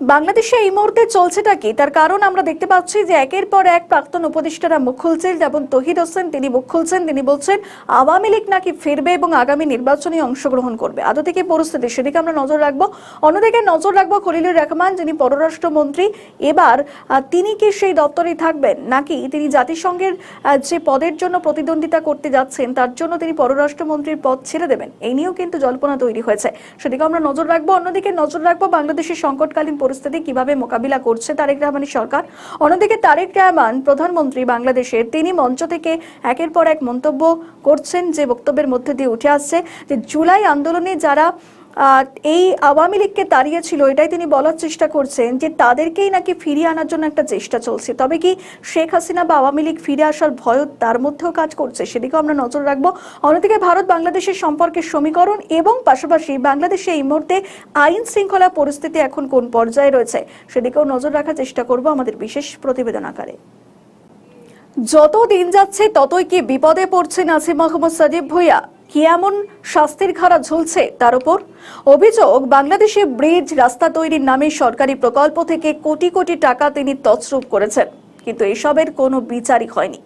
বাংলাদেশে এই মুহূর্তে চলছেটা কি, তার কারণ আমরা দেখতে পাচ্ছি যে একের পর এক প্রাক্তন উপদেষ্টারা মুখ খুলছেন। যেমন তৌহিদ হোসেন, তিনি মুখ খুলছেন, তিনি বলছেন আওয়ামী লীগ নাকি ফিরবে এবং আগামী নির্বাচনে অংশগ্রহণ করবে। আদৌ থেকে পরিস্থিতি সেদিকে আমরা নজর রাখবো। অন্যদিকে নজর রাখবো খলিলুর রহমান, যিনি পররাষ্ট্রমন্ত্রী। এবার তিনি কি সেই দপ্তরেই থাকবেন, নাকি তিনি জাতিসংঘের যে পদের জন্য প্রতিদ্বন্দ্বিতা করতে যাচ্ছেন তার জন্য তিনি পররাষ্ট্রমন্ত্রীর পদ ছেড়ে দেবেন? এই নিয়েও কিন্তু জল্পনা তৈরি হয়েছে, সেদিকে আমরা নজর রাখবো। অন্যদিকে নজর রাখবো বাংলাদেশের সংকটকালীন পরিস্থিতি কিভাবে মোকাবিলা করছে তারেক রহমানের সরকার। অন্যদিকে তারেক রহমান প্রধানমন্ত্রী বাংলাদেশের, তিনি মঞ্চ থেকে একের পর এক মন্তব্য করছেন, যে বক্তব্যের মধ্যে দিয়ে উঠে আসছে যে জুলাই আন্দোলনে যারা এই আওয়ামী লীগকে তাড়িয়েছিল, এটাই তিনি বলার চেষ্টা করছেন যে তাদেরকেই নাকি ফিরিয়ে আনার জন্য একটা চেষ্টা চলছে। তবে কি শেখ হাসিনা বা আওয়ামী লীগ ফিরে আসার ভয় তার মধ্যেও কাজ করছে? সেদিকেও আমরা নজর রাখবো। অন্যদিকে ভারত বাংলাদেশের সম্পর্কের সমীকরণ এবং পাশাপাশি বাংলাদেশে এই মুহূর্তে আইন শৃঙ্খলা পরিস্থিতি এখন কোন পর্যায়ে রয়েছে সেদিকেও নজর রাখার চেষ্টা করব আমাদের বিশেষ প্রতিবেদন আকারে। যত দিন যাচ্ছে ততই কি বিপদে পড়ছেন আসিফ মাহমুদ সাজিব ভুঁইয়া? কি এমন শাস্তির খাড়া ঝুলছে তার উপর? অভিযোগ, বাংলাদেশে ব্রিজ রাস্তা তৈরির নামে সরকারি প্রকল্প থেকে কোটি কোটি টাকা তিনি তছরূপ করেছেন, কিন্তু এসবের কোনো বিচারই হয়নি।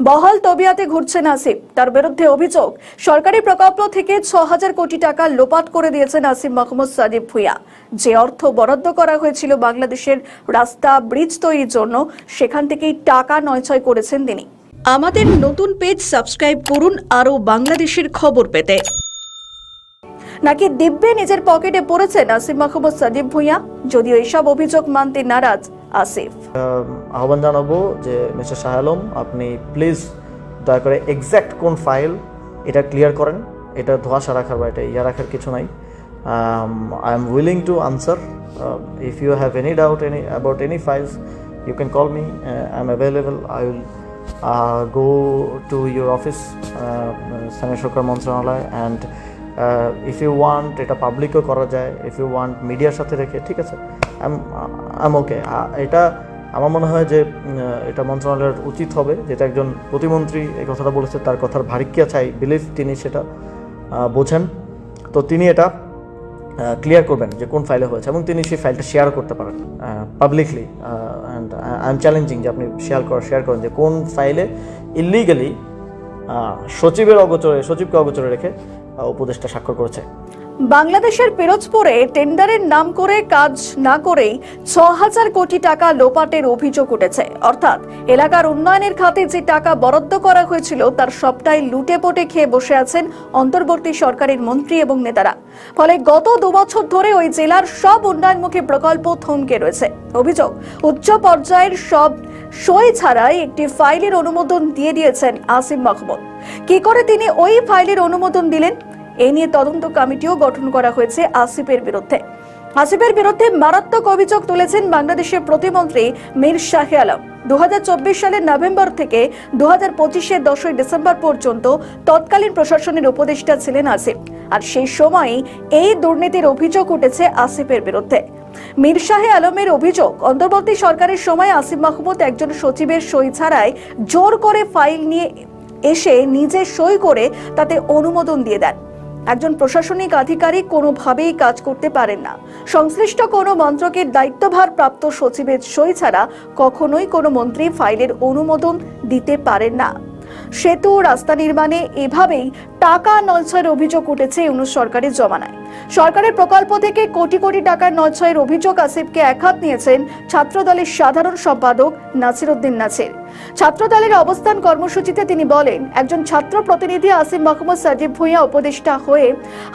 বহাল তবিয়াতে ঘুরছেন আসিফ। তার বিরুদ্ধে অভিযোগ, সরকারি প্রকল্প থেকে ৬,০০০ কোটি টাকা লোপাট করে দিয়েছেন আসিফ মাহমুদ সাজিব ভুঁইয়া। যে অর্থ বরাদ্দ করা হয়েছিল বাংলাদেশের রাস্তা ব্রিজ তৈরির জন্য, সেখান থেকেই টাকা নয়ছয় করেছেন তিনি। আমাদের নতুন পেজ সাবস্ক্রাইব করুন আরও বাংলাদেশের খবর পেতে। নাকি দিব্যে নিজের পকেটে পড়েছেন আসিফ মাহমুদ সাজিব ভুঁইয়া? যদিও এসব অভিযোগ মানতে নারাজ আসিফ। আহ্বান জানাবো যে মিস্টার শাহ আলম, আপনি প্লিজ দয়া করে এক্স্যাক্ট কোন ফাইল এটা ক্লিয়ার করেন। এটা ধোঁয়াশা রাখার বা এটা ইয়া রাখার কিছু নাই। I am willing to answer. If you have any doubt about any files, you can call me. I'm available. I will go to your office, স্থানীয় সরকার মন্ত্রণালয়, and if you want এটা পাবলিকও করা যায়, if you want মিডিয়ার সাথে রেখে, ঠিক আছে, I'm okay. এটা আমার মনে হয় যে এটা মন্ত্রণালয়ের উচিত হবে, যেটা একজন প্রতিমন্ত্রী এই কথাটা বলেছে, তার কথার ভারিক্কি আছে, আই বিলিভ তিনি সেটা বোঝেন। তো তিনি এটা ক্লিয়ার করবেন যে কোন ফাইলে হয়েছে, এবং তিনি সেই ফাইলটা শেয়ার করতে পারেন publicly. And I am challenging যে আপনি শেয়ার করেন যে কোন ফাইলে ইলিগালি সচিবকে অগোচরে রেখে উপদেষ্টা স্বাক্ষর করেছে। বাংলাদেশের পিরোজপুরে টেন্ডারের নাম করে কাজ না করেই ৬,০০০ কোটি টাকা লোপাটের অভিযোগ উঠেছে। অর্থাৎ এলাকার উন্নয়নের খাতে যে টাকা বরাদ্দ করা হয়েছিল তার সবটাই লুটে পটে খেয়ে বসে আছেন অন্তর্বর্তী সরকারের মন্ত্রী এবং নেতারা। ফলে গত ২ বছর ধরে ওই জেলার সব উন্নয়নমুখী প্রকল্প থমকে রয়েছে। অভিযোগ, উচ্চ পর্যায়ের সব সই ছাড়াই একটি ফাইলের অনুমোদন দিয়ে দিয়েছেন আসিফ মাহমুদ। কি করে তিনি ওই ফাইলের অনুমোদন দিলেন, এই নিয়ে তদন্ত কমিটিও গঠন করা হয়েছে আসিফের বিরুদ্ধে। আসিফের বিরুদ্ধে মারাত্মক অভিযোগ তুলেছেন বাংলাদেশের প্রতিমন্ত্রী মীর শাহ আলম। ২০২৪ সালের নভেম্বর থেকে ২০২৫-এর ১০ই ডিসেম্বর পর্যন্ত তৎকালীন প্রশাসনের উপদেষ্টা ছিলেন আসিফ। আর সেই সময়ই এই দুর্নীতির অভিযোগ উঠেছে আসিফের বিরুদ্ধে। মীর শাহ আলমের অভিযোগ, অন্তর্বর্তী সরকারের সময় আসিফ মাহমুদ একজন সচিবের সই ছাড়াই জোর করে ফাইল নিয়ে এসে নিজে সই করে তাতে অনুমোদন দিয়ে দেন। একজন প্রশাসনিক আধিকারিক কোনোভাবেই কাজ করতে পারেন না। সংশ্লিষ্ট কোনো মন্ত্রকের দায়িত্বভার প্রাপ্ত সচিবের সই ছাড়া কখনোই কোনো মন্ত্রী ফাইলের অনুমোদন দিতে পারেন না। সেতু, রাস্তা নির্মাণে এভাবেই টাকা নয়ছয়ের অভিযোগ উঠেছে ইউনূস সরকারের জমানায়। সরকারের প্রকল্প থেকে কোটি কোটি টাকার নয়ছয়ের অভিযোগ আসিফকে একহাত নিয়েছেন ছাত্রদলের সাধারণ সম্পাদক নাসির উদ্দিন নাছির। ছাত্রদলের অবস্থান কর্মসূচিতে তিনি বলেন, একজন ছাত্র প্রতিনিধি আসিফ মাহমুদ সাজিব ভুঁইয়া উপদেষ্টা হয়ে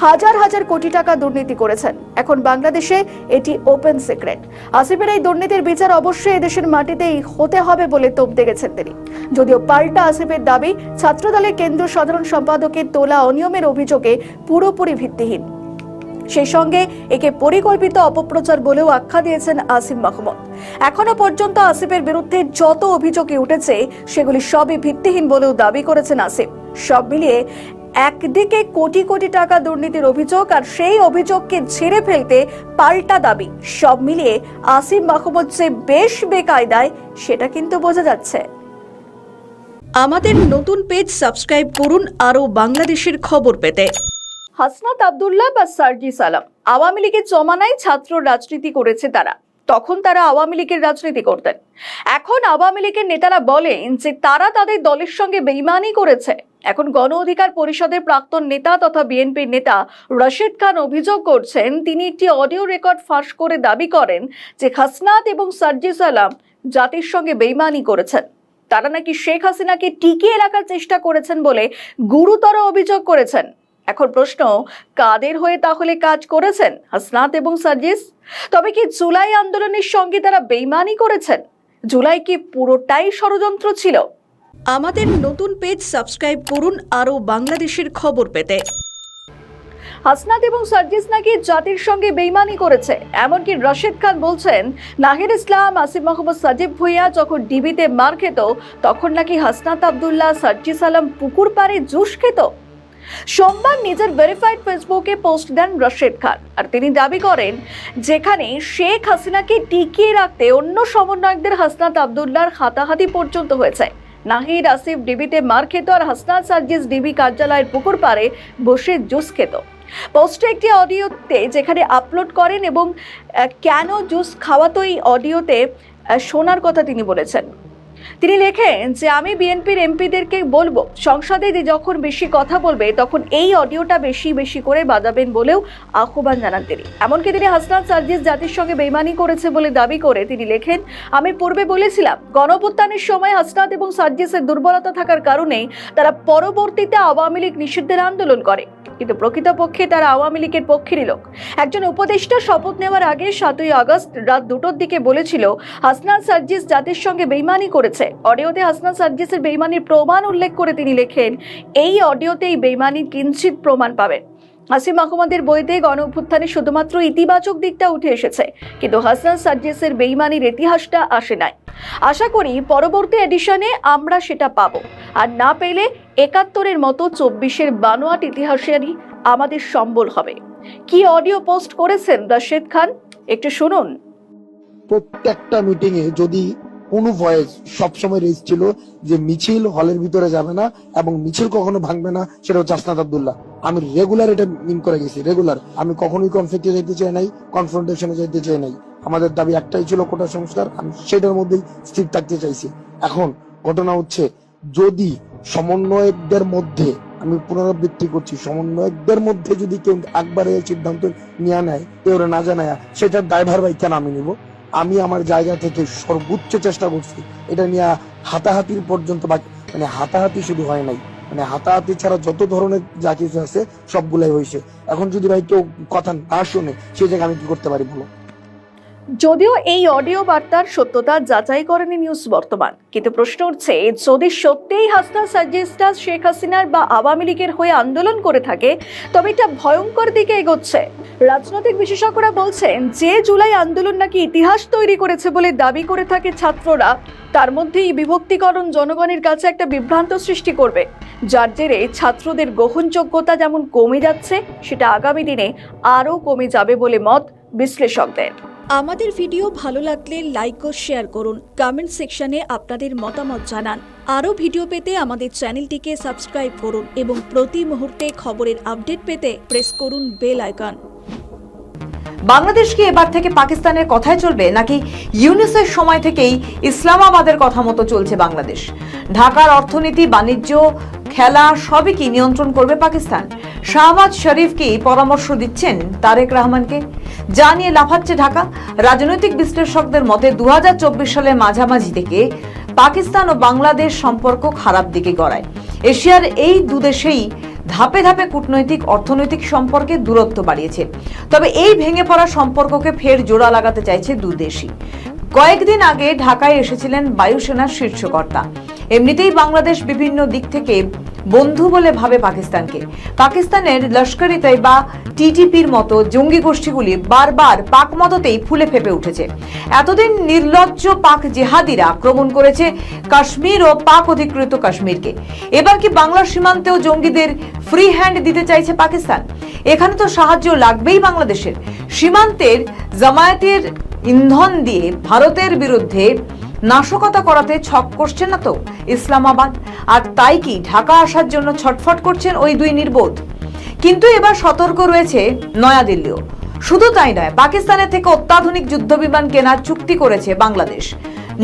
হাজার হাজার কোটি টাকা দুর্নীতি করেছেন। এখন বাংলাদেশে এটি ওপেন সিক্রেট। আসিফের এই দুর্নীতির বিচার অবশ্যই এদেশের মাটিতেই হতে হবে বলে তোপ দেখেছেন তিনি। যদিও পাল্টা আসিফের দাবি, ছাত্রদলের কেন্দ্রীয় সাধারণ সম্পাদকের তোলা অনিয়মের অভিযোগে পুরোপুরি ভিত্তিহীন। সেই সঙ্গে একে পরিকল্পিত অপপ্রচার বলেও আখ্যা দিয়েছেন আসিফ মাহমুদ। এখনো পর্যন্ত আসিফের বিরুদ্ধে যত অভিযোগে উঠেছে সেগুলি সবই ভিত্তিহীন বলেও দাবি করেছেন আসিফ। সব মিলিয়ে একদিকে কোটি কোটি টাকা দুর্নীতির অভিযোগ, আর সেই অভিযোগকে ঝেড়ে ফেলতে পাল্টা দাবি। সব মিলিয়ে আসিফ মাহমুদ যে বেশ বেকায়দায়, সেটা কিন্তু বোঝা যাচ্ছে। আমাদের নতুন পেজ সাবস্ক্রাইব করুন আরও বাংলাদেশের খবর পেতে। হাসনাত আব্দুল্লাহ বা সার্জিস আলম, আওয়ামী লীগের জমানায় ছাত্র রাজনীতি করেছে তারা। তখন তারা আওয়ামী লীগের রাজনীতি করতেন। এখন আওয়ামী লীগের নেতারা বলেন যে তারা তাদের দলের সঙ্গে বেইমানি করেছে। এখন গণ অধিকার পরিষদের প্রাক্তন নেতা তথা বিএনপির নেতা রশিদ খান অভিযোগ করছেন, তিনি একটি অডিও রেকর্ড ফাঁস করে দাবি করেন যে হাসনাত এবং সার্জিস আলম জাতির সঙ্গে বেইমানি করেছেন। তারা নাকি শেখ হাসিনাকে টিকিয়ে রাখার চেষ্টা করেছেন বলে গুরুতর অভিযোগ করেছেন। এখন প্রশ্ন, কাদের হয়ে তাহলে কাজ করেছেন হাসনাত এবং সার্জিস? তবে কি জুলাই আন্দোলনের সঙ্গে তারা বেইমানি করেছেন? জুলাই কি পুরোটাই ষড়যন্ত্র ছিল? আমাদের নতুন পেজ সাবস্ক্রাইব করুন আরও বাংলাদেশের খবর পেতে। হাসনাত এবং সার্জিস নাকি জাতির সঙ্গে বেইমানি করেছে, এমনকি রশিদ খান বলছেন নাহিদ ইসলাম, আসিফ মাহমুদ, সাজিব ভুঁইয়া যখন ডিবিতে মার খেত তখন নাকি হাসনাত আব্দুল্লাহ, সার্জিস আলম পুকুর পাড়ে জুস খেত। সোমবার নিজের ভেরিফাইড ফেসবুকে পোস্ট দেন রশিদ খান, আর তিনি দাবি করেন যেখানে শেখ হাসিনাকে টিকিয়ে রাখতে অন্য সমন্বয়কদের হাসনাত আব্দুল্লাহর হাতাহাতি পর্যন্ত হয়েছে। নাহিদ, আসিফ ডিবিতে মার খেত আর হাসনাত সার্জিস ডিবি কার্যালয়ের পুকুর পাড়ে বসে জুস খেত। পোস্টে একটি অডিওতে যেখানে আপলোড করেন এবং কেন জুস খাওয়াতো এই অডিওতে শোনার কথা তিনি বলেছেন। তিনি লেখেন যে আমি বিএনপির এমপিদেরকে বলবো সংসদে যে যখন বেশি কথা বলবে তখন এই অডিওটা বেশি বেশি করে বাজাবেন বলেও আহ্বান জানান তিনি। এমনকি তিনি হাসনাত সার্জিস জাতির সঙ্গে বেইমানি করেছে বলে দাবি করে তিনি লেখেন, আমি পূর্বে বলেছিলাম গণঅভ্যুত্থানের সময় হাসনাত এবং সার্জিসের দুর্বলতা থাকার কারণেই তারা পরবর্তীতে আওয়ামী লীগ নিষিদ্ধের আন্দোলন করে, কিন্তু প্রকৃতপক্ষে তারা আওয়ামী লীগের পক্ষেরই লোক। একজন উপদেষ্টা শপথ নেওয়ার আগে 7ই আগস্ট রাত 2টোর দিকে বলেছিল হাসনাত সার্জিস জাতির সঙ্গে বেইমানি করেছে। অডিওতে হাসনাত সার্জিসের বেইমানির প্রমাণ উল্লেখ করে তিনি লেখেন, এই অডিওতে এই বেইমানির কিঞ্চিত প্রমাণ পাবেন। আসিফ মাহমুদের বইতে গণ অভ্যুত্থানে শুধুমাত্র ইতিবাচক দিকটা উঠে এসেছে, কিন্তু হাসনাত সার্জিসের বেইমানির ইতিহাসটা আসে নাই। আশা করি পরবর্তী এডিশনে আমরা সেটা পাবো, আর না পেলে 71-এর মতো 24-এর বানোয়াট ইতিহাসেরই আমাদের সম্বল হবে। কি অডিও পোস্ট করেছেন রশিদ খান, একটু শুনুন। প্রত্যেকটা মিটিং এ যদি কোনো ভয়েস সবসময় রেজ ছিল যে মিছিল হলের ভিতরে যাবে না এবং মিছিল কখনো ভাঙবে না, সেটা হচ্ছে হাসনাত আব্দুল্লাহ। আমি রেগুলার এটা মিন করে গেছি, রেগুলার। আমি কখনোই কনফ্লিক্টে যেতে চাই নাই, কনফ্রন্টেশনে যেতে চাই নাই। আমাদের দাবি একটাই ছিল কোটা সংস্কার, আমি সেটার মধ্যেই স্থির থাকতে চাইছি। এখন ঘটনা হচ্ছে যদি সমন্বয়কদের মধ্যে, আমি পুনরাবৃত্তি করছি, সমন্বয়কদের মধ্যে যদি কেউ একবারে সিদ্ধান্ত নিয়ে নেয় কেউ না জানায়, সেটার দায়ভার ভাই কেন আমি নিব? আমি আমার জায়গা থেকে সর্বোচ্চ চেষ্টা করছি এটা নিয়ে হাতাহাতির পর্যন্ত, বাকি মানে হাতাহাতি শুধু হয় নাই, মানে হাতাহাতি ছাড়া যত ধরনের যা কিছু আছে সবগুলাই হয়েছে। এখন যদি ভাই কেউ কথা না শুনে সেই জায়গায় আমি কি করতে পারি বলো? যদিও এই অডিও বার্তার সত্যতা যাচাই করেনি নিউজ বর্তমান, কিন্তু প্রশ্ন উঠছে যদি সত্যিই হাসনাত সার্জিসটা শেখ হাসিনার বা আওয়ামী লীগের হয়ে আন্দোলন করে থাকে তবে এটা ভয়ঙ্কর দিকে এগোচ্ছে। রাজনৈতিক বিশেষজ্ঞরা বলছেন যে জুলাই আন্দোলন নাকি ইতিহাস তৈরি করেছে বলে দাবি করে থাকে ছাত্ররা, তার মধ্যে এই বিভক্তিকরণ জনগণের কাছে একটা বিভ্রান্ত সৃষ্টি করবে, যার জেরে ছাত্রদের গ্রহণযোগ্যতা যেমন কমে যাচ্ছে সেটা আগামী দিনে আরও কমে যাবে বলে মত বিশ্লেষকদের। আমাদের ভিডিও ভালো লাগলে লাইক ও শেয়ার করুন, কমেন্ট সেকশনে আপনাদের মতামত জানান। আরও ভিডিও পেতে আমাদের চ্যানেলটিকে সাবস্ক্রাইব করুন এবং প্রতি মুহূর্তে খবরের আপডেট পেতে প্রেস করুন বেল আইকন। বাংলাদেশ কি এবার থেকে পাকিস্তানের কথায় চলবে, নাকি ইউনুসের সময় থেকেই ইসলামাবাদের কথা মতো চলছে বাংলাদেশ? ঢাকার অর্থনীতি, বাণিজ্য, খেলা সবই কি নিয়ন্ত্রণ করবে পাকিস্তান? শাহবাজ শরীফ কি পরামর্শ দিচ্ছেন তারেক রহমানকে? যা নিয়ে লাফাচ্ছে ঢাকা। রাজনৈতিক বিশ্লেষকদের মতে 2024 সালের মাঝামাঝি থেকে পাকিস্তান ও বাংলাদেশ সম্পর্ক খারাপ দিকে গড়ায়। এশিয়ার এই দুদেশেই ধাপে ধাপে কূটনৈতিক অর্থনৈতিক সম্পর্কে দূরত্ব বাড়িয়েছে। তবে এই ভেঙে পড়া সম্পর্ককে ফের জোড়া লাগাতে চাইছে দুদেশই। কয়েকদিন আগে ঢাকায় এসেছিলেন বায়ুসেনার শীর্ষকর্তা। এমনিতেই বাংলাদেশ বিভিন্ন দিক থেকে বন্ধু বলে ভাবে পাকিস্তানকে। পাকিস্তানের লস্কর-ই তৈবা, টিটিপির মতো জঙ্গি গোষ্ঠীগুলি বারবার পাক মদতেই ফুলে ফেপে উঠেছে। এতদিন নির্লজ্জ পাক জেহাদিরা আক্রমণ করেছে কাশ্মীর ও পাক অধিকৃত কাশ্মীরকে। এবার কি বাংলার সীমান্তেও জঙ্গিদের ফ্রি হ্যান্ড দিতে চাইছে পাকিস্তান? এখানে তো সাহায্য লাগবেই বাংলাদেশের। সীমান্তের জামায়াতের ইন্ধন দিয়ে ভারতের বিরুদ্ধে নাশকতা করাতে ছক করছে না তো ইসলামাবাদ? আর তাই কি ঢাকা আসার জন্য ছটফট করছেন ওই দুই নির্বোধ? কিন্তু এবার সতর্ক রয়েছে নয়াদিল্লিও। শুধু তাই নয়, পাকিস্তানের থেকে অত্যাধুনিক যুদ্ধবিমান কেনার চুক্তি করেছে বাংলাদেশ।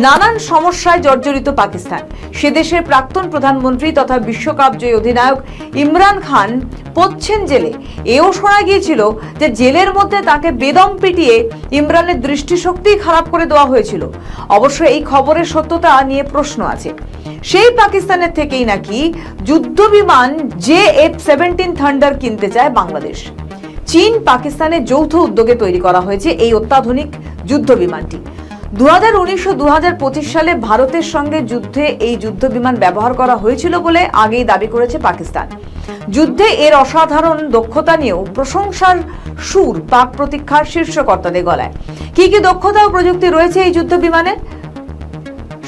নানান সমস্যায় জর্জরিত পাকিস্তান, সে দেশের প্রাক্তন প্রধানমন্ত্রী তথা বিশ্বকাপ জয়ী অধিনায়ক ইমরান খান পড়ছেন জেলে। এও শোনা গিয়েছিল যে জেলের মধ্যে তাকে বেদম পিটিয়ে ইমরানের দৃষ্টিশক্তি খারাপ করে দেওয়া হয়েছিল। অবশ্য এই খবরের সত্যতা নিয়ে প্রশ্ন আছে। সেই পাকিস্তানের থেকেই নাকি যুদ্ধবিমান JF-17 থান্ডার কিনতে চায় বাংলাদেশ। চীন পাকিস্তানের যৌথ উদ্যোগে তৈরি করা হয়েছে এই অত্যাধুনিক যুদ্ধবিমানটি। 2019 ও 2025 সালে ভারতের সঙ্গে যুদ্ধে এই যুদ্ধবিমান ব্যবহার করা হয়েছিল বলে আগেই দাবি করেছে পাকিস্তান। যুদ্ধে এর অসাধারণ দক্ষতা নিয়েও প্রশংসার সুর পাক প্রতীক্ষার শীর্ষ কর্তাদের গলায়। কি কি দক্ষতা ও প্রযুক্তি রয়েছে এই যুদ্ধবিমানের?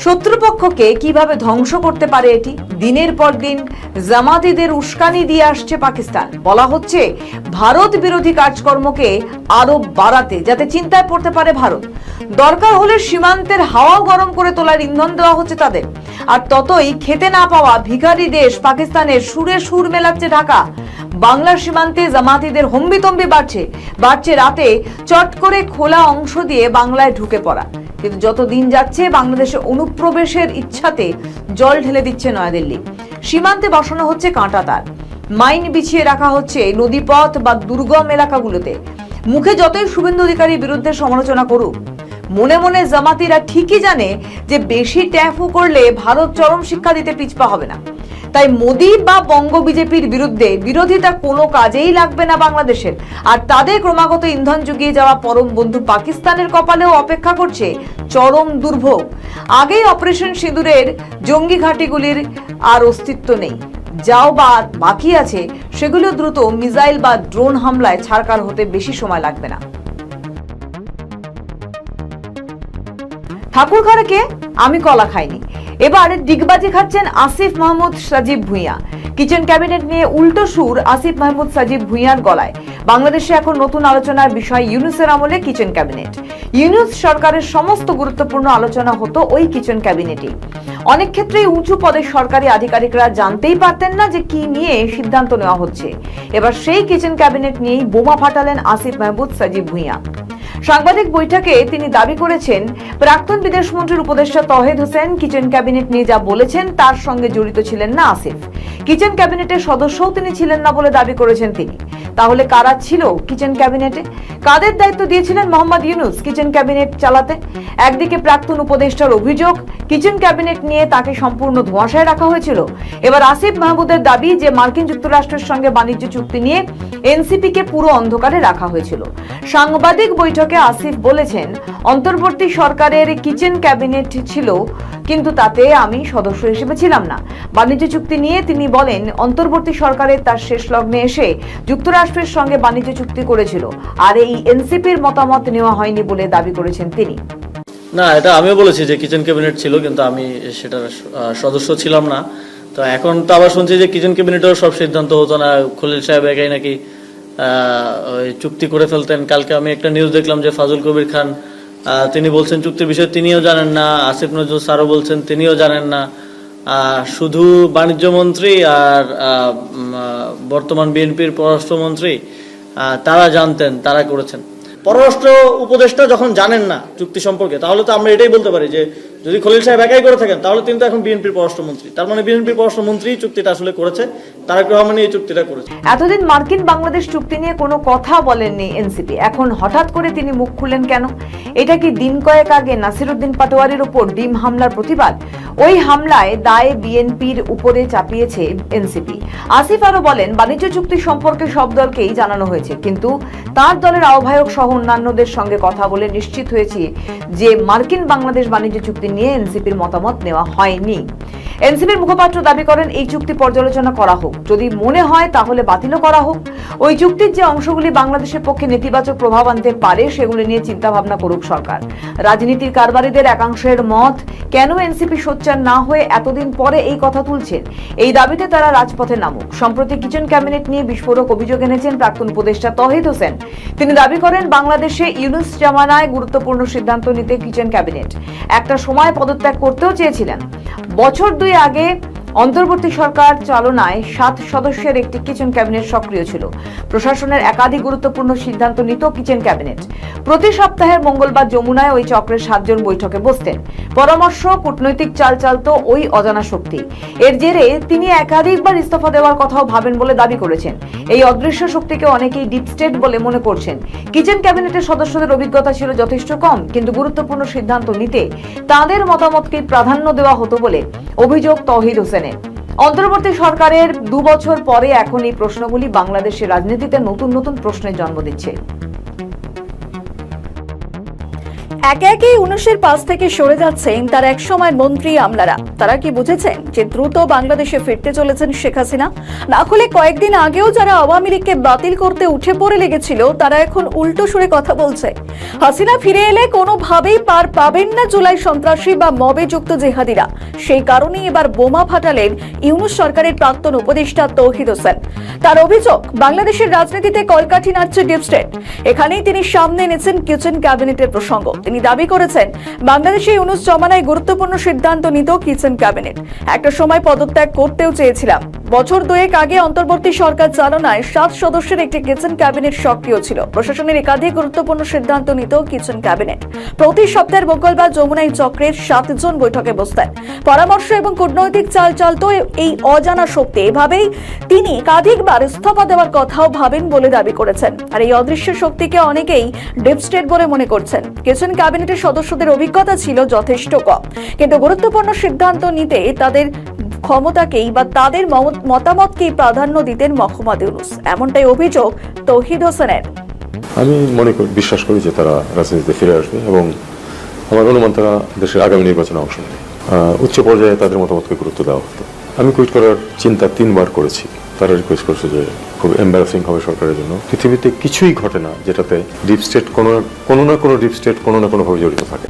শত্রুপক্ষকে কিভাবে ধ্বংস করতে পারে এটি? দিনের পর দিন জামাতিদের উস্কানি দিয়ে আসছে পাকিস্তান। বলা হচ্ছে ভারত বিরোধী কাজকর্মকে আরো বাড়াতে, যাতে চিন্তায় পড়তে পারে ভারত। দরকার হলে সীমান্তের হাওয়া গরম করে তোলার ইন্ধন দেওয়া হচ্ছে তাদের। আর ততই খেতে না পাওয়া ভিখারি দেশ পাকিস্তানের সুরে সুর মেলাচ্ছে ঢাকা। বাংলার সীমান্তে জামাতিদের হম্বিতম্বি বাড়ছে রাতে চট করে খোলা অংশ দিয়ে বাংলায় ঢুকে পড়া। কিন্তু যত দিন যাচ্ছে বাংলাদেশে অনুপ্রবেশের ইচ্ছাতে জল ঢেলে দিচ্ছে নয়াদিল্লি। সীমান্তে বসানো হচ্ছে কাঁটা তার, মাইন বিছিয়ে রাখা হচ্ছে নদীপথ বা দুর্গম এলাকাগুলোতে। মুখে যতই শুভেন্দু অধিকারীর বিরুদ্ধে সমালোচনা করুক, মনে মনে জামাতিরা ঠিকই জানে যে বেশি ট্যাফু করলে ভারত চরম শিক্ষা দিতে পিছপা হবে না। তাই মোদি বা বঙ্গ বিজেপির বিরুদ্ধে বিরোধিতা কোনো কাজেই লাগবে না বাংলাদেশের। আর তাদের ক্রমাগত ইন্ধন জুগিয়ে যাওয়া পরম বন্ধু পাকিস্তানের কপালেও অপেক্ষা করছে চরম দুর্ভোগ। আগেই অপারেশন সিঁদুরের জঙ্গি ঘাঁটিগুলির আর অস্তিত্ব নেই। যাও বা বাকি আছে সেগুলো দ্রুত মিসাইল বা ড্রোন হামলায় ছাড়কার হতে বেশি সময় লাগবে না। ঠাকুরঘরকে আমি কলা খাইনি, এবার ডিগবাজি খাচ্ছেন আসিফ মাহমুদ সাজিব ভুঁইয়া। কিচেন ক্যাবিনেট নিয়ে উল্টো সুর আসিফ মাহমুদ সাজিব ভুঁইয়ার গলায়। বাংলাদেশে এখন নতুন আলোচনার বিষয় ইউনূসের আমলে কিচেন ক্যাবিনেট। ইউনূস সরকারের সমস্ত গুরুত্বপূর্ণ আলোচনা হতো ওই কিচেন ক্যাবিনেটেই। অনেক ক্ষেত্রেই উঁচু পদের সরকারি আধিকারিকরা জানতেই পারতেন না যে কি নিয়ে সিদ্ধান্ত নেওয়া হচ্ছে। এবার সেই কিচেন ক্যাবিনেট নিয়েই বোমা ফাটালেন আসিফ মাহমুদ সাজিব ভুঁইয়া। সাংবাদিক বৈঠকে তিনি দাবি করেছেন প্রাক্তন বিদেশমন্ত্রীর উপদেষ্টা তৌহিদ হোসেন কিচেন ক্যাবিনেট নিয়ে যা বলেছেন তার সঙ্গে জড়িত ছিলেন না আসিফ। কিচেন ক্যাবিনেটের সদস্যও তিনি ছিলেন না বলে দাবি করেছেন তিনি। তাহলে কারা ছিল কিচেন ক্যাবিনেটে? কাদের দায়িত্ব দিয়েছিলেন মোহাম্মদ ইউনূস কিচেন ক্যাবিনেট চালাতে? একদিকে প্রাক্তন উপদেষ্টার অভিযোগ কিচেন ক্যাবিনেট নিয়ে তাকে সম্পূর্ণ ধোঁয়াশায় রাখা হয়েছিল। এবার আসিফ মাহমুদের দাবি যে মার্কিন যুক্তরাষ্ট্রের সঙ্গে বাণিজ্য চুক্তি নিয়ে এনসিপিকে পুরো অন্ধকারে রাখা হয়েছিল। সাংবাদিক বৈঠকে আসিফ বলেছেন অন্তর্বর্তী সরকারের কিচেন ক্যাবিনেট ছিল, কিন্তু তাতে আমি সদস্য হিসেবে ছিলাম না। বাণিজ্য চুক্তি নিয়ে তিনি বলেন অন্তর্বর্তী সরকারের তার শেষ লগ্নে এসে যুক্তরাষ্ট্রের সঙ্গে বাণিজ্য চুক্তি করেছিল, আর এই এনসিপির মতামত নেওয়া হয়নি বলে দাবি করেছেন তিনি। না, এটা আমিও বলেছি যে কিচেন ক্যাবিনেট ছিল, কিন্তু আমি সেটার সদস্য ছিলাম না। তো এখন তো আবার শুনছি যে কিচেন ক্যাবিনেটেও সব সিদ্ধান্ত হতো না, খলিল সাহেব একাই নাকি ওই চুক্তি করে ফেলতেন। কালকে আমি একটা নিউজ দেখলাম যে ফাজুল কবির খান তিনি বলছেন চুক্তির বিষয়ে তিনিও জানেন না, আসিফ নজরুল স্যারও বলছেন তিনিও জানেন না। শুধু বাণিজ্য মন্ত্রী আর বর্তমান বিএনপির পররাষ্ট্রমন্ত্রী তারা জানতেন, তারা করেছেন। পররাষ্ট্র উপদেষ্টা যখন জানেন না চুক্তি সম্পর্কে, তাহলে তো আমরা এটাই বলতে পারি যে যদি খলিল সাহেব একাই করে থাকেন তাহলে তিনি তো এখন বিএনপির পররাষ্ট্রমন্ত্রী। তার মানে বিএনপির পররাষ্ট্রমন্ত্রী চুক্তিটা আসলে করেছে, তারেক রহমান এই চুক্তিটা করেছে। এতদিন মার্কিন বাংলাদেশ চুক্তি নিয়ে কোনো কথা বলেননি এনসিপি, এখন হঠাৎ করে তিনি মুখ খুললেন কেন? এটা কি দিন কয়েক আগে নাসিরউদ্দিন পাটোয়ারির উপর ডিম হামলার প্রতিবাদ? ওই হামলায় দায় বিএনপির উপরে চাপিয়েছে এনসিপি। আসিফ আরো বলেন বাণিজ্য চুক্তি সম্পর্কে সব দলকেই জানানো হয়েছে, কিন্তু তার দলের আহ্বায়ক সহ অন্যান্যদের সঙ্গে কথা বলে নিশ্চিত হয়েছে যে মার্কিন বাংলাদেশ বাণিজ্য চুক্তি নিয়ে এনসিপির মতামত নেওয়া হয়নি। এনসিপির মুখপাত্র দাবি করেন এই চুক্তি পর্যালোচনা করা হোক, যদি মনে হয় তাহলে বাতিলও করা হোক। ওই চুক্তির যে অংশগুলি বাংলাদেশের পক্ষে নেতিবাচক প্রভাব আনতে পারে সেগুলি নিয়ে চিন্তা ভাবনা করুক সরকার। রাজনীতির কারবারিদের একাংশের মত, কেন এনসিপি সোচ্চার না হয়ে এতদিন পরে এই কথা তুলছেন? এই দাবিতে তারা রাজপথে নামুক। সম্প্রতি কিচেন ক্যাবিনেট নিয়ে বিস্ফোরক অভিযোগ এনেছেন প্রাক্তন উপদেষ্টা তৌহিদ হোসেন। তিনি দাবি করেন বাংলাদেশে ইউনূস জামানায় গুরুত্বপূর্ণ সিদ্ধান্ত নিতে কিচেন ক্যাবিনেট একটা সময় পদত্যাগ করতেও চেয়েছিলেন। বছর দুই আগে অন্তর্বর্তী সরকার চালনায় 7 সদস্যের একটি কিচেন ক্যাবিনেট সক্রিয় ছিল। প্রশাসনের একাধিক গুরুত্বপূর্ণ সিদ্ধান্ত নিত কিচেন ক্যাবিনেট। প্রতি সপ্তাহের মঙ্গলবার যমুনায় ওই চক্রের 7 জন বৈঠকে বসতেন। পরামর্শ, কূটনৈতিক চাল চালত ওই অজানা শক্তি। এর জেরে তিনি একাধিকবার ইস্তফা দেওয়ার কথাও ভাবেন বলে দাবি করেছেন। এই অদৃশ্য শক্তিকে অনেকেই ডিপ স্টেট বলে মনে করছেন। কিচেন ক্যাবিনেটের সদস্যদের অভিজ্ঞতা ছিল যথেষ্ট কম, কিন্তু গুরুত্বপূর্ণ সিদ্ধান্ত নিতে তাদের মতামতকে প্রাধান্য দেওয়া হতো বলে অভিযোগ তৌহিদ হোসেনের। অন্তর্বর্তী সরকারের 2 বছর পরে এখন এই প্রশ্নগুলি বাংলাদেশের রাজনীতিতে নতুন নতুন প্রশ্নের জন্ম দিচ্ছে। একে একে 19-এর পাশ থেকে সরে যাচ্ছেন তার এক সময় মন্ত্রী আমলারা। তারা কি বুঝেছেন যে দ্রুত বাংলাদেশে ফিরতে চলেছেন শেখ হাসিনা? না হলে কয়েকদিন আগেও যারা আওয়ামী লীগকে বাতিল করতে উঠে পড়ে লেগেছিল, তারা এখন উল্টো সুরে কথা বলছে। হাসিনা ফিরে এলে কোনোভাবেই পার পাবেন না জুলাই সন্ত্রাসী বা মবে যুক্ত জেহাদিরা। সেই কারণেই এবার বোমা ফাটালেন ইউনূস সরকারের প্রাক্তন উপদেষ্টা তৌহিদ হোসেন। তার অভিযোগ, বাংলাদেশের রাজনীতিতে কলকাঠি নাড়ছে ডিপ স্টেট। এখানেই তিনি সামনে এনেছেন কিচেন ক্যাবিনেটের প্রসঙ্গ। তিনি দাবি করেছেন, বাংলাদেশে ইউনূস জমানায় গুরুত্বপূর্ণ সিদ্ধান্ত নিত কিচেন ক্যাবিনেট। একটা সময় পদত্যাগ করতেও চেয়েছিলাম। বছর 2 আগে অন্তর্বর্তী সরকার চালনায় 7 সদস্যের একটি কিচেন ক্যাবিনেট সক্রিয় ছিল। প্রশাসনের একাধিক গুরুত্বপূর্ণ সিদ্ধান্ত নিত কিচেন ক্যাবিনেট। প্রতি সপ্তাহের মঙ্গলবার যমুনাই চক্রের 7 জন বৈঠকে বসতেন। পরামর্শ এবং কূটনৈতিক চাল চালত এই অজানা শক্তি। এভাবেই তিনি একাধিকবার ইস্তফা দেওয়ার কথাও ভাবেন বলে দাবি করেছেন। আর এই অদৃশ্য শক্তিকে অনেকেই ডিপ স্টেট বলে মনে করছেন। কিচেন ক্যাবিনেটের সদস্যদের অভিজ্ঞতা ছিল যথেষ্ট কম, কিন্তু গুরুত্বপূর্ণ সিদ্ধান্ত নিতে তাদের ক্ষমতাকেই বা তাদের মতামতকেই প্রাধান্য দিতেন মোহাম্মদ ইউনূস। এমনটাই অভিযোগ তৌহিদ হোসেনের। আমি বিশ্বাস করি যে তারা রাজনীতিতে ফিরে আসবে এবং আমার অনুমান তারা দেশের আগামী নির্বাচনে অংশ নেবে। উচ্চ পর্যায়ে তাদের মতামতকে গুরুত্ব দেওয়া হতো। আমি কুইট করার চিন্তা 3 বার করেছি। তারা রিকোয়েস্ট করছে যে খুব এম্বারাসিং হবে সরকারের জন্য। পৃথিবীতে কিছুই ঘটে না যেটাতে ডিপ স্টেট কোনো না কোনো ডিপ স্টেট কোনো না কোনোভাবে জড়িত থাকে।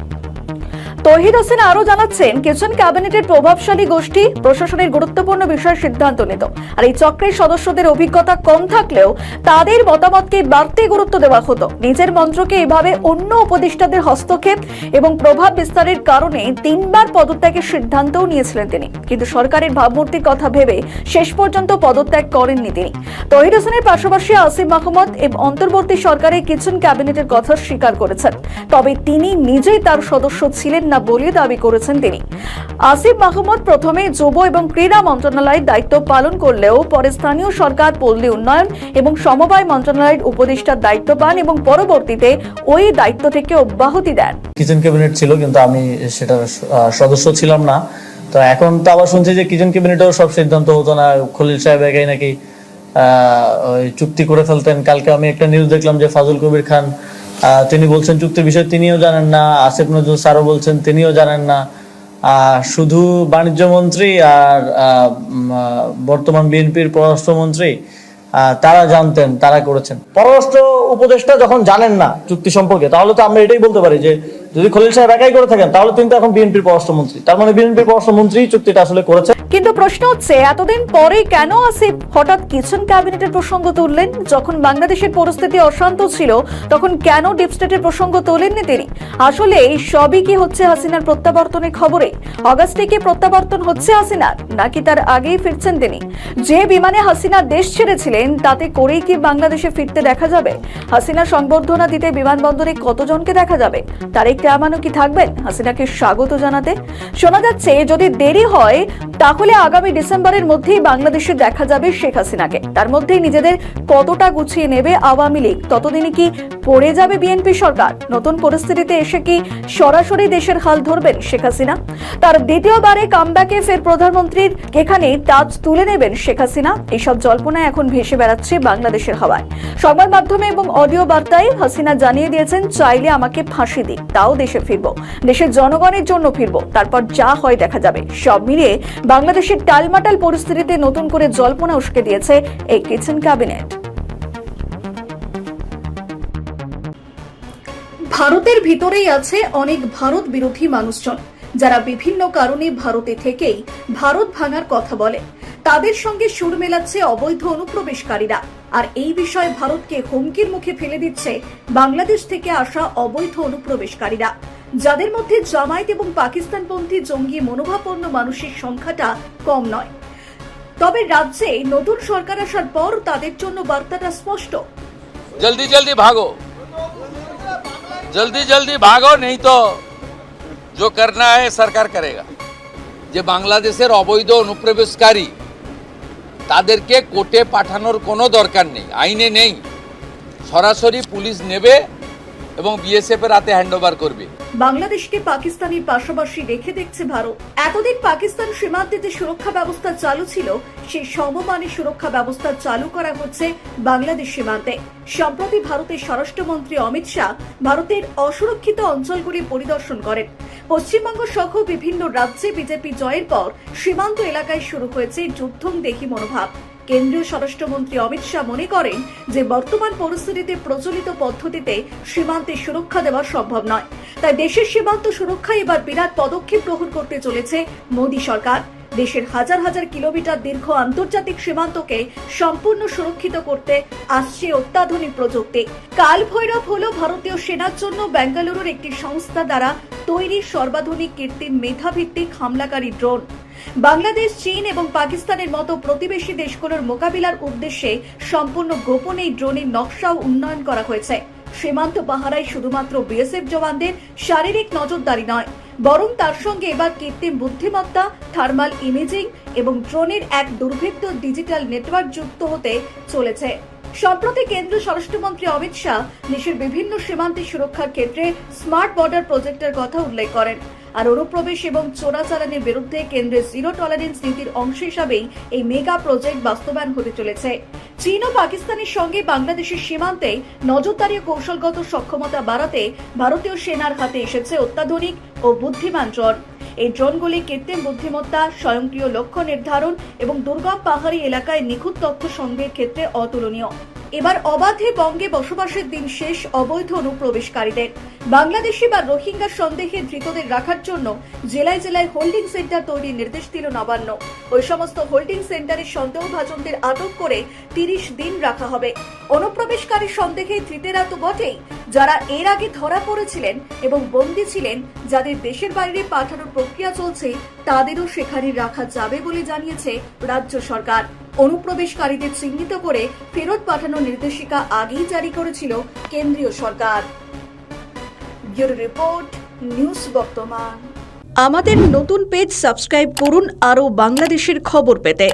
তৌহিদ হোসেন আরো জানাচ্ছেন, কিচেন ক্যাবিনেটের প্রভাবশালী গোষ্ঠী প্রশাসনের গুরুত্বপূর্ণ বিষয়ে সিদ্ধান্ত নিত। আর এই চক্রের সদস্যদের অভিজ্ঞতা কম থাকলেও তাদের মতামতকে বাড়তি গুরুত্ব দেওয়া হতো। নিজের মন্ত্রকে এভাবে অন্য উপদেষ্টাদের হস্তক্ষেপ এবং প্রভাব বিস্তারের কারণে 3 বার পদত্যাগের সিদ্ধান্তও নিয়েছিলেন তিনি। কিন্তু সরকারের ভাবমূর্তির কথা ভেবে শেষ পর্যন্ত পদত্যাগ করেননি তিনি। তৌহিদ হোসেনের পাশাপাশি আসিফ মাহমুদ এবং অন্তর্বর্তী সরকারের কিচেন ক্যাবিনেটের কথা স্বীকার করেছেন, তবে তিনি নিজেই তার সদস্য ছিলেন না বলে দাবি করেছেন তিনি। আসিফ মাহমুদ প্রথমে যুব এবং ক্রীড়া মন্ত্রণালয়ের দায়িত্ব পালন করলেও পরে স্থানীয় সরকার, পল্লী উন্নয়ন এবং সমবায় মন্ত্রণালয়ের উপদেষ্টার দায়িত্ব পান এবং পরবর্তীতে ওই দায়িত্ব থেকে অব্যাহতি দেন। কিচেন ক্যাবিনেট ছিল, কিন্তু আমি সেটার সদস্য ছিলাম না। তো এখন তো আবার শুনছি যে কিচেন ক্যাবিনেটেও সব সিদ্ধান্ত হতো না। খলিল সাহেব একাই নাকি ওই চুক্তি করে ফেলতেন। কালকে আমি একটা নিউজ দেখলাম যে ফাজল কবির খান তিনি বলছেন চুক্তির বিষয়ে তিনিও জানেন না। আসিফ নজরুল স্যারও বলছেন তিনিও জানেন না। শুধু বাণিজ্য মন্ত্রী আর বর্তমান বিএনপির পররাষ্ট্রমন্ত্রী তারা জানতেন, তারা করেছেন। পররাষ্ট্র উপদেষ্টা যখন জানেন না চুক্তি সম্পর্কে, তাহলে তো আমরা এটাই বলতে পারি যে যদি খলিল সাহেব একাই করে থাকেন তাহলে তিনি তো এখন বিএনপির পররাষ্ট্রমন্ত্রী। তার মানে বিএনপির পররাষ্ট্রমন্ত্রী চুক্তিটা আসলে করেছে। কিন্তু প্রশ্ন হচ্ছে, এতদিন পরে কেন আসিফ হঠাৎ কিচেন ক্যাবিনেটের প্রসঙ্গ তুললেন? যখন বাংলাদেশের পরিস্থিতি অশান্ত ছিল তখন কেন ডিপ স্টেটের প্রসঙ্গ তোলেননি তিনি? আসলে এই সবই কি হচ্ছে হাসিনার প্রত্যাবর্তনের খবরে? অগাস্টে কি প্রত্যাবর্তন হচ্ছে হাসিনার, নাকি তার আগেই ফিরছেন তিনি? যে বিমানে হাসিনা দেশ ছেড়েছিলেন তাতে করেই কি বাংলাদেশে ফিরতে দেখা যাবে? হাসিনা সংবর্ধনা দিতে বিমানবন্দরে কতজনকে দেখা যাবে? তারেক রহমানও কি থাকবেন হাসিনাকে স্বাগত জানাতে? শোনা যাচ্ছে যদি দেরি হয় তাহলে আগামী ডিসেম্বরের মধ্যেই বাংলাদেশে দেখা যাবে শেখ হাসিনাকে। তার মধ্যেই নিজেদের কতটা গুছিয়ে নেবে আওয়ামী লীগ, ততদিনই কি পড়ে যাবে বিএনপি সরকার? নতুন পরিস্থিতিতে এসে কি সরাসরি দেশের হাল ধরবেন শেখ হাসিনা? তার দ্বিতীয়বারে কামব্যাকে ফের প্রধানমন্ত্রীর এখানে তাজ তুলে নেবেন শেখ হাসিনা? এইসব জল্পনায় এখন ভেসে বেড়াচ্ছে বাংলাদেশের হাওয়ায়। সংবাদ মাধ্যমে এবং অডিও বার্তায় হাসিনা জানিয়ে দিয়েছেন, চাইলে আমাকে ফাঁসি দিন, তাও দেশে ফিরবো, দেশের জনগণের জন্য ফিরবো, তারপর যা হয় দেখা যাবে। সব মিলিয়ে বাংলাদেশের টালমাটাল পরিস্থিতিতে নতুন করে জল্পনা উস্কে দিয়েছে এই কিচেন ক্যাবিনেট। ভারতের ভিতরেই আছে অনেক ভারত বিরোধী মানুষজন, যারা বিভিন্ন কারণে ভারতে থেকেই ভারত ভাঙার কথা বলে। তাদের সঙ্গে সুর মেলাচ্ছে অবৈধ অনুপ্রবেশকারীরা। আর এই বিষয়ে ভারতকে হুমকির মুখে ফেলে দিচ্ছে বাংলাদেশ থেকে আসা অবৈধ অনুপ্রবেশকারীরা। যাদের মধ্যে জামায়াত এবং পাকিস্তানপন্থী জঙ্গি মনোভাবাপন্ন মানুষের সংখ্যাটা কম নয়। তবে রাজ্যে নতুন সরকার আসার পর তাদের জন্য বার্তাটা স্পষ্ট। जल्दी जल्दी भागो, जल्दी जल्दी भागो, नहीं तो जो करना है सरकार करेगा। যে বাংলাদেশের অবৈধ অনুপ্রবেশকারী তাদেরকে কোর্টে পাঠানোর কোনো দরকার নেই, আইনে নেই। সরাসরি পুলিশ নেবে এবং বিএসএফ এর হাতে হ্যান্ডওভার করবে। বাংলাদেশকে পাকিস্তানের পাশাপাশি রেখে দেখছে ভারত। এতদিন পাকিস্তান সীমান্তে যে সুরক্ষা ব্যবস্থা চালু ছিল সেই সমমানের সুরক্ষা ব্যবস্থা চালু করা হচ্ছে বাংলাদেশ সীমান্তে। সম্প্রতি ভারতের স্বরাষ্ট্রমন্ত্রী অমিত শাহ ভারতের অসুরক্ষিত অঞ্চলগুলি পরিদর্শন করেন। পশ্চিমবঙ্গ সহ বিভিন্ন রাজ্যে বিজেপি জয়ের পর সীমান্ত এলাকায় শুরু হয়েছে যুদ্ধংদেহী মনোভাব। কেন্দ্রীয় স্বরাষ্ট্রমন্ত্রী অমিত শাহ মনে করেন যে বর্তমান পরিস্থিতিতে প্রচলিত পদ্ধতিতে সীমান্তে সুরক্ষা দেওয়া সম্ভব নয়। তাই দেশের সীমান্ত সুরক্ষায় এবার বিরাট পদক্ষেপ গ্রহণ করতে চলেছে মোদী সরকার। দেশের হাজার হাজার কিলোমিটার দীর্ঘ আন্তর্জাতিক সীমান্তকে সম্পূর্ণ সুরক্ষিত করতে আসছে অত্যাধুনিক প্রযুক্তি। কাল ভৈরব হল ভারতীয় সেনার জন্য বেঙ্গালুরুর একটি সংস্থা দ্বারা তৈরি সর্বাধুনিক কৃত্রিম মেধাভিত্তিক হামলাকারী ড্রোন। বাংলাদেশ, চীন এবং পাকিস্তানের মতো প্রতিবেশী দেশগুলোর মোকাবিলার উদ্দেশ্যে সম্পূর্ণ গোপনে এই ড্রোনের নকশা উন্নয়ন করা হয়েছে। সীমান্ত পাহারায় শুধুমাত্র বিএসএফ জওয়ানদের শারীরিক নজরদারি নয়, বরং তার সঙ্গে এবার কৃত্রিম বুদ্ধিমত্তা, থার্মাল ইমেজিং এবং ড্রোনের এক দুর্ভেদ্য ডিজিটাল নেটওয়ার্ক যুক্ত হতে চলেছে। সম্প্রতি কেন্দ্রীয় স্বরাষ্ট্রমন্ত্রী অমিত শাহ দেশের বিভিন্ন সীমান্তে সুরক্ষার ক্ষেত্রে স্মার্ট বর্ডার প্রজেক্টের কথা উল্লেখ করেন। আর অনুপ্রবেশ এবং চোরাচালানের বিরুদ্ধে কেন্দ্রের জিরো টলারেন্স নীতির অংশ হিসাবেই এই মেগা প্রজেক্ট বাস্তবায়ন হতে চলেছে। চীন ও পাকিস্তানের সঙ্গে বাংলাদেশের সীমান্তে নজরদারি ও কৌশলগত সক্ষমতা বাড়াতে ভারতীয় সেনার হাতে এসেছে অত্যাধুনিক ও বুদ্ধিমান ড্রোন। এই ড্রোনগুলি কৃত্রিম বুদ্ধিমত্তা, স্বয়ংক্রিয় লক্ষ্য নির্ধারণ এবং দুর্গম পাহাড়ি এলাকায় নিখুঁত তথ্য সংগ্রহের ক্ষেত্রে অতুলনীয়। এবার অবাধে বঙ্গে বসবাসের দিন শেষ অবৈধ অনুপ্রবেশকারীদের। বাংলাদেশি বা রোহিঙ্গা সন্দেহে ধৃতদের রাখার জন্য জেলায় জেলায় হোল্ডিং সেন্টার তৈরির নির্দেশ দিল নবান্ন। ওই সমস্ত হোল্ডিং সেন্টারে সন্দেহভাজনদের আটক করে 30 দিন রাখা হবে। অনুপ্রবেশকারী সন্দেহে ধৃতেরা তো বটেই, যারা এর আগে ধরা পড়েছিলেন এবং বন্দী ছিলেন, যাদের দেশের বাইরে পাঠানোর প্রক্রিয়া চলছে, তাদেরও সেখানে রাখা যাবে বলে জানিয়েছে রাজ্য সরকার। অনুপ্রবেশকারীদের চিহ্নিত করে ফেরত পাঠানোর নির্দেশিকা আগেই জারি করেছিল কেন্দ্রীয় সরকার। ব্যুরো রিপোর্ট, নিউজ বর্তমান। আমাদের নতুন পেজ সাবস্ক্রাইব করুন আরও বাংলাদেশের খবর পেতে।